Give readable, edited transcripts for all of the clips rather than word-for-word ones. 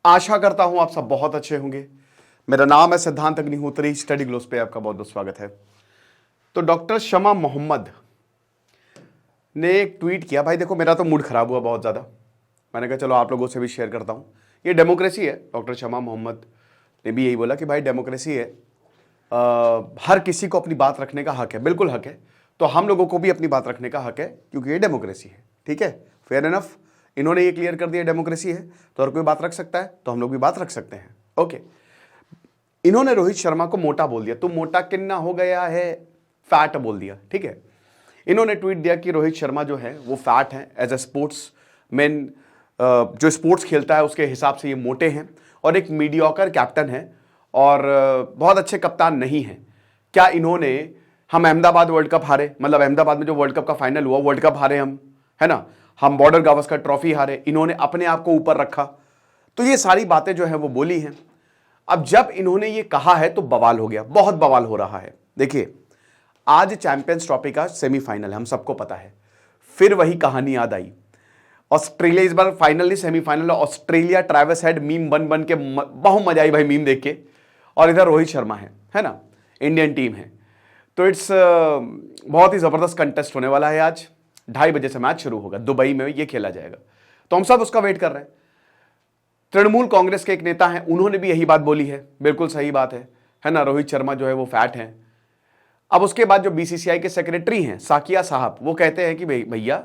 आशा करता हूं आप सब बहुत अच्छे होंगे। मेरा नाम है सिद्धांत अग्निहोत्री, स्टडी ग्लोस पे आपका बहुत बहुत स्वागत है। तो डॉक्टर शमा मोहम्मद ने एक ट्वीट किया। भाई देखो, मेरा तो मूड खराब हुआ बहुत ज़्यादा। मैंने कहा चलो आप लोगों से भी शेयर करता हूं। ये डेमोक्रेसी है। डॉक्टर शमा मोहम्मद ने भी यही बोला कि भाई डेमोक्रेसी है, हर किसी को अपनी बात रखने का हक है। बिल्कुल हक है। तो हम लोगों को भी अपनी बात रखने का हक है, क्योंकि ये डेमोक्रेसी है। ठीक है, फेयर एनफ। इन्होंने ये क्लियर कर दिया डेमोक्रेसी है तो हर कोई बात रख सकता है, तो हम लोग भी बात रख सकते हैं। ओके। इन्होंने रोहित शर्मा को मोटा बोल दिया। तू मोटा कितना हो गया है, फैट बोल दिया। ठीक है। इन्होंने ट्वीट दिया कि रोहित शर्मा जो है वो फैट है, एज ए स्पोर्ट्स मैन जो स्पोर्ट्स खेलता है उसके हिसाब से ये मोटे हैं, और एक मीडियोकर कैप्टन है, और बहुत अच्छे कप्तान नहीं है। क्या इन्होंने, हम अहमदाबाद वर्ल्ड कप हारे, मतलब अहमदाबाद में जो वर्ल्ड कप का फाइनल हुआ वर्ल्ड कप हारे हम, है ना, हम बॉर्डर गावस्कर ट्रॉफी हारे, इन्होंने अपने आप को ऊपर रखा। तो ये सारी बातें जो है वो बोली हैं। अब जब इन्होंने ये कहा है तो बवाल हो गया, बहुत बवाल हो रहा है। देखिए, आज चैंपियंस ट्रॉफी का सेमीफाइनल है, हम सबको पता है। फिर वही कहानी याद आई। ऑस्ट्रेलिया इस बार फाइनल नहीं सेमीफाइनल है। ऑस्ट्रेलिया ट्रैविस हेड मीम बन बन के बहुत मजा आई भाई मीम देख के। और इधर रोहित शर्मा है ना, इंडियन टीम है। तो इट्स बहुत ही जबरदस्त कंटेस्ट होने वाला है। आज 2:30 बजे से मैच शुरू होगा, दुबई में ये खेला जाएगा। तो हम सब उसका वेट कर रहे हैं। तृणमूल कांग्रेस के एक नेता हैं, उन्होंने भी यही बात बोली है। बिल्कुल सही बात है ना, रोहित शर्मा जो है वो फैट है। अब उसके बाद जो बीसीसीआई के सेक्रेटरी हैं साकिया साहब, वो कहते हैं कि भैया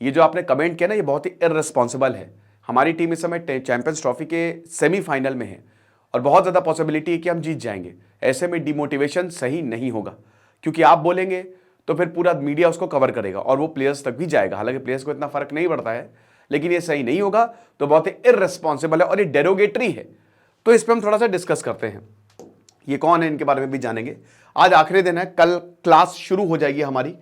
ये जो आपने कमेंट किया ना, ये बहुत ही इररिस्पॉन्सिबल है। हमारी टीम इस समय चैंपियंस ट्रॉफी के सेमीफाइनल में है और बहुत ज़्यादा पॉसिबिलिटी है कि हम जीत जाएंगे। ऐसे में डिमोटिवेशन सही नहीं होगा, क्योंकि आप बोलेंगे तो फिर पूरा मीडिया उसको कवर करेगा और वो प्लेयर्स तक भी जाएगा। हालांकि प्लेयर्स को इतना फर्क नहीं पड़ता है, लेकिन ये सही नहीं होगा। तो बहुत ही इररिस्पॉन्सिबल है और ये डेरोगेटरी है। तो इस पर हम थोड़ा सा डिस्कस करते हैं। ये कौन है, इनके बारे में भी जानेंगे। आज आखिरी दिन है, कल क्लास शुरू हो जाएगी हमारी।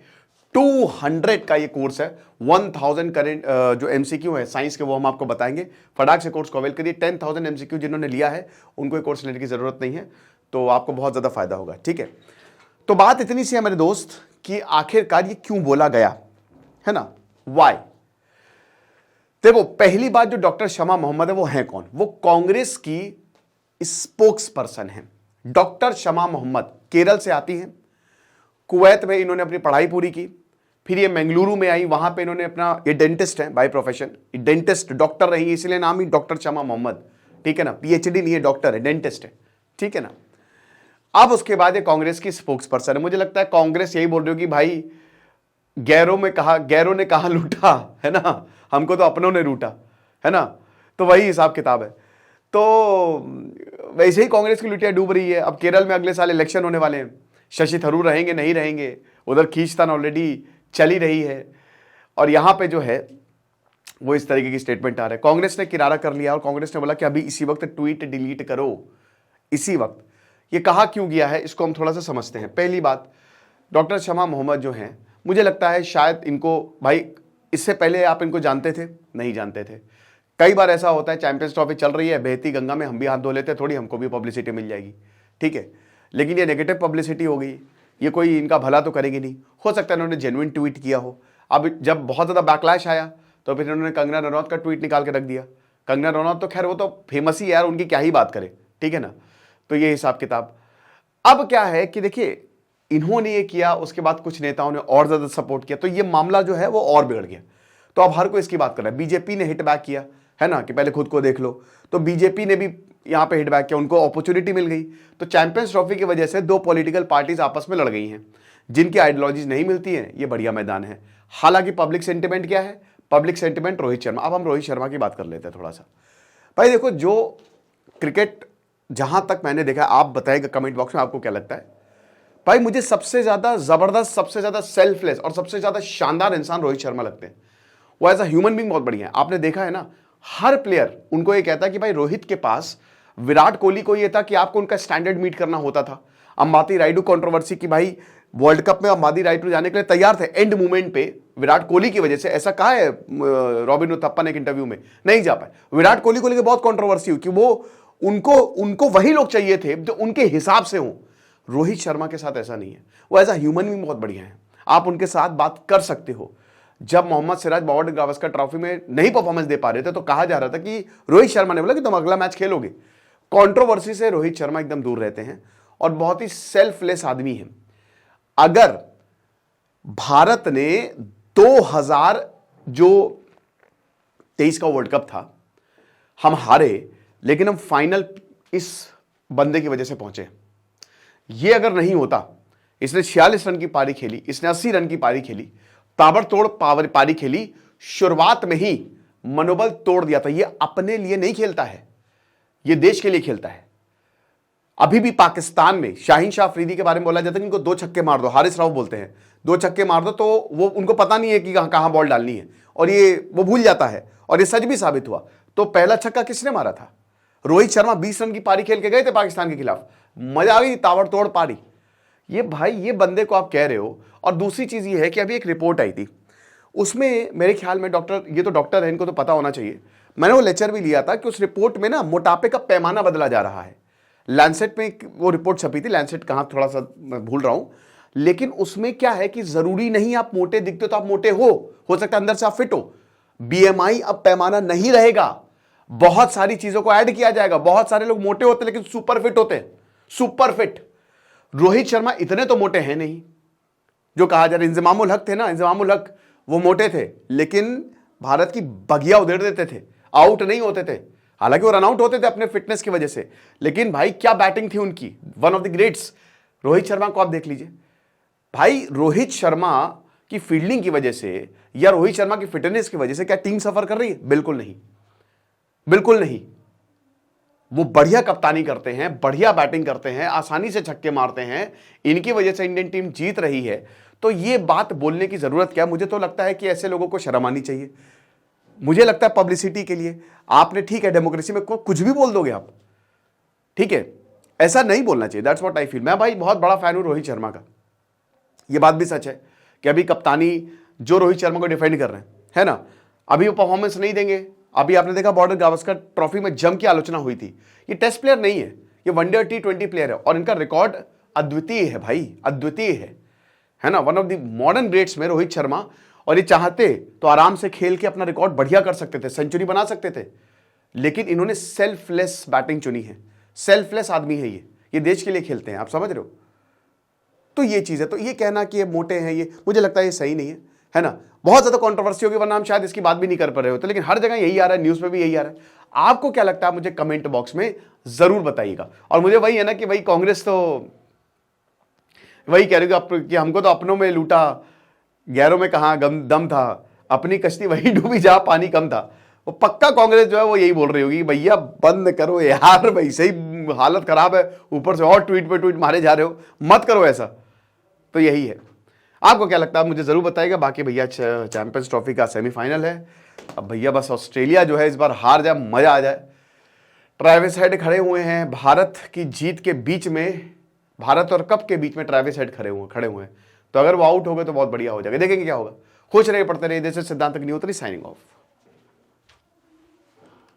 200 का ये कोर्स है। 1000 करेंट जो एमसीक्यू है साइंस के, वो हम आपको बताएंगे। फटाक से कोर्स को अवेल करिए। 10,000 एमसीक्यू जिन्होंने लिया है उनको ये कोर्स लेने की जरूरत नहीं है, तो आपको बहुत ज्यादा फायदा होगा। ठीक है। तो बात इतनी सी है मेरे दोस्त कि आखिरकार ये क्यों बोला गया, है ना, वाई। देखो, पहली बात, जो डॉक्टर शमा मोहम्मद है वो है कौन? वो कांग्रेस की स्पोक्स पर्सन है। डॉक्टर शमा मोहम्मद केरल से आती हैं। कुवैत में इन्होंने अपनी पढ़ाई पूरी की। फिर ये मंगलुरु में आई, वहां पे इन्होंने अपना, ये डेंटिस्ट है बाय प्रोफेशन, डेंटिस्ट डॉक्टर रही, इसलिए नाम ही डॉक्टर शमा मोहम्मद। ठीक है ना, पीएचडी नहीं है, डॉक्टर है, डेंटिस्ट है। ठीक है ना। अब उसके बाद ये कांग्रेस की स्पोक्स पर्सन है। मुझे लगता है कांग्रेस यही बोल रही हो कि भाई गैरों ने कहा लूटा, है ना, हमको तो अपनों ने लूटा, है ना। तो वही हिसाब किताब है। तो वैसे ही कांग्रेस की लुटिया डूब रही है। अब केरल में अगले साल इलेक्शन होने वाले हैं। शशि थरूर रहेंगे नहीं रहेंगे, उधर खींचतान ऑलरेडी चली रही है। और यहां पे जो है वो इस तरीके की स्टेटमेंट आ रहा है। कांग्रेस ने किनारा कर लिया और कांग्रेस ने बोला कि अभी इसी वक्त ट्वीट डिलीट करो, इसी वक्त। ये कहा क्यों गया है, इसको हम थोड़ा सा समझते हैं। पहली बात, डॉक्टर शमा मोहम्मद जो हैं, मुझे लगता है शायद इनको, भाई इससे पहले आप इनको जानते थे? नहीं जानते थे। कई बार ऐसा होता है, चैंपियंस ट्रॉफी चल रही है, बहती गंगा में हम भी हाथ धो लेते, थोड़ी हमको भी पब्लिसिटी मिल जाएगी। ठीक है। लेकिन ये नेगेटिव पब्लिसिटी हो गई, ये कोई इनका भला तो करेगी नहीं। हो सकता है इन्होंने जेन्युइन ट्वीट किया हो। अब जब बहुत ज़्यादा बैकलैश आया तो फिर इन्होंने कंगना रनौत का ट्वीट निकाल के रख दिया। कंगना रनौत तो खैर वो तो फेमस ही है यार, उनकी क्या ही बात करें। ठीक है ना। तो ये हिसाब किताब। अब क्या है कि देखिए, इन्होंने ये किया, उसके बाद कुछ नेताओं ने और ज़्यादा सपोर्ट किया, तो ये मामला जो है वो और बिगड़ गया। तो अब हर कोई इसकी बात कर रहा है। बीजेपी ने हिट बैक किया, है ना, कि पहले खुद को देख लो। तो बीजेपी ने भी यहां पे हिट बैक किया, उनको अपॉर्चुनिटी मिल गई। तो चैंपियंस ट्रॉफी की वजह से दो पॉलिटिकल पार्टीज आपस में लड़ गई हैं, जिनकी आइडियोलॉजीज नहीं मिलती हैं। ये बढ़िया मैदान है। हालांकि पब्लिक सेंटिमेंट क्या है? Public sentiment Rohit Sharma. अब हम रोहित शर्मा की बात कर लेते हैं थोड़ा सा। भाई देखो, जो क्रिकेट जहां तक मैंने देखा, आप बताएगा कमेंट बॉक्स में आपको क्या लगता है। भाई मुझे सबसे ज्यादा जबरदस्त, सबसे ज्यादा सेल्फलेस और सबसे ज्यादा शानदार इंसान रोहित शर्मा लगते हैं। वो एज अ ह्यूमन बीइंग बहुत बढ़िया है। आपने देखा है ना, हर प्लेयर उनको ये कहता है कि भाई रोहित के पास, विराट कोहली को ये था कि आपको उनका स्टैंडर्ड मीट करना होता था। अंबाती रायडू कंट्रोवर्सी की, भाई वर्ल्ड कप में अंबाती रायडू जाने के लिए तैयार थे, एंड मोमेंट पे विराट कोहली की वजह से। ऐसा कहा है रॉबिन उथप्पा ने एक इंटरव्यू में, नहीं जा पाए। विराट कोहली को लेकर बहुत कंट्रोवर्सी हुई कि वो उनको वही लोग चाहिए थे जो उनके हिसाब से हों। रोहित शर्मा के साथ ऐसा नहीं है। वो एज अ ह्यूमन बीइंग बहुत बढ़िया है। आप उनके साथ बात कर सकते हो। जब मोहम्मद सिराज बॉर्डर गावस्कर ट्रॉफी में नहीं परफॉर्मेंस दे पा रहे थे तो कहा जा रहा था कि रोहित शर्मा ने बोला कि तुम अगला मैच खेलोगे। कंट्रोवर्सी से रोहित शर्मा एकदम दूर रहते हैं और बहुत ही सेल्फलेस आदमी हैं। अगर भारत ने 2023 का वर्ल्ड कप था, हम हारे, लेकिन हम फाइनल इस बंदे की वजह से पहुंचे। ये अगर नहीं होता, इसने 46 रन की पारी खेली, इसने 80 रन की पारी खेली, ताबड़तोड़ पारी खेली, शुरुआत में ही मनोबल तोड़ दिया था। ये अपने लिए नहीं खेलता है, ये देश के लिए खेलता है। अभी भी पाकिस्तान में शाहीन शाह अफरीदी के बारे में बोला जाता है कि इनको 2 छक्के मार दो, हारिस राव बोलते हैं 2 छक्के मार दो, तो वो उनको पता नहीं है कि कहां बॉल डालनी है और ये वो भूल जाता है, और ये सच भी साबित हुआ। तो पहला छक्का किसने मारा था? रोहित शर्मा 20 रन की पारी खेल के गए थे पाकिस्तान के खिलाफ, मजा आ गई, ताबड़तोड़ पारी। ये भाई, ये बंदे को आप कह रहे हो। और दूसरी चीज ये है कि अभी एक रिपोर्ट आई थी, उसमें मेरे ख्याल में डॉक्टर, ये तो डॉक्टर है, इनको तो पता होना चाहिए, मैंने वो लेक्चर भी लिया था कि उस रिपोर्ट में ना मोटापे का पैमाना बदला जा रहा है। लैंसेट में वो रिपोर्ट छपी थी, लैंसेट कहां थोड़ा सा मैं भूल रहा हूं, लेकिन उसमें क्या है कि जरूरी नहीं आप मोटे दिखते हो तो आप मोटे हो सकता है अंदर से आप फिट हो। बीएमआई अब पैमाना नहीं रहेगा, बहुत सारी चीजों को ऐड किया जाएगा। बहुत सारे लोग मोटे होते लेकिन सुपर फिट होते हैं, सुपर फिट। रोहित शर्मा इतने तो मोटे हैं नहीं जो कहा जा रहा है। इंजमामुल हक थे ना, इंजमामुल हक, वो मोटे थे लेकिन भारत की बगिया उधेड़ देते थे, आउट नहीं होते थे। हालांकि वो रन आउट होते थे अपने फिटनेस की वजह से, लेकिन भाई क्या बैटिंग थी उनकी, one of the greats. Rohit Sharma को आप देख लीजिए भाई, रोहित शर्मा की फील्डिंग की वजह से या रोहित शर्मा की फिटनेस की वजह से क्या टीम सफर कर रही है? बिल्कुल नहीं, बिल्कुल नहीं। वो बढ़िया कप्तानी करते हैं, बढ़िया बैटिंग करते हैं, आसानी से छक्के मारते हैं, इनकी वजह से इंडियन टीम जीत रही है। तो ये बात बोलने की जरूरत क्या? मुझे तो लगता है कि ऐसे लोगों को शर्म आनी चाहिए। मुझे लगता है पब्लिसिटी के लिए आपने, ठीक है डेमोक्रेसी में कुछ भी बोल दोगे आप, ठीक है, ऐसा नहीं बोलना चाहिए। That's what I feel. मैं भाई बहुत बड़ा फैन हूं रोहित शर्मा का। ये बात भी सच है कि अभी कप्तानी जो रोहित शर्मा को डिफेंड कर रहे हैं, है ना, अभी वो परफॉर्मेंस नहीं देंगे। अभी आपने देखा बॉर्डर गावस्कर ट्रॉफी में जम की आलोचना हुई थी। ये टेस्ट प्लेयर नहीं है, ये वनडे और T20 प्लेयर है और इनका रिकॉर्ड अद्वितीय है भाई, अद्वितीय है ना, one of the modern greats में रोहित शर्मा। और ये चाहते तो आराम से खेल के अपना रिकॉर्ड बढ़िया कर सकते थे, सेंचुरी बना सकते थे, लेकिन इन्होंने सेल्फलेस बैटिंग चुनी है। सेल्फलेस आदमी है ये देश के लिए खेलते हैं, आप समझ रहे हो। तो ये चीज है। तो ये कहना कि ये मोटे हैं, ये मुझे लगता है ये सही नहीं है ना। बहुत ज्यादा कंट्रोवर्सी होगी वरना हम शायद इसकी बात भी नहीं कर पा रहे होते, लेकिन हर जगह यही आ रहा है, न्यूज में भी यही आ रहा है। आपको क्या लगता है मुझे कमेंट बॉक्स में जरूर बताइएगा। और मुझे वही है ना कि भाई कांग्रेस तो वही कह रही कि हमको तो अपनों में लूटा, गैरों में कहां दम था, अपनी कश्ती वही डूबी जहां पानी कम था। वो पक्का कांग्रेस जो है वो यही बोल रही होगी, भैया बंद करो यार, भाई सही हालत खराब है, ऊपर से और ट्वीट पे ट्वीट मारे जा रहे हो, मत करो ऐसा। तो यही है। आपको क्या लगता है मुझे जरूर बताइएगा। बाकी भैया चैंपियंस ट्रॉफी का सेमीफाइनल है, अब भैया बस ऑस्ट्रेलिया जो है इस बार हार जाए, मजा आ जाए। ट्रेविस हेड खड़े हुए हैं भारत की जीत के बीच में, भारत और कप के बीच में ट्रेविस हेड खड़े हुए हैं। तो अगर वो आउट हो गए तो बहुत बढ़िया हो जाएगा, देखेंगे क्या होगा। खुश रहिए, पढ़ते रहिए। दिस इज सिद्धांत अग्निहोत्री साइनिंग ऑफ।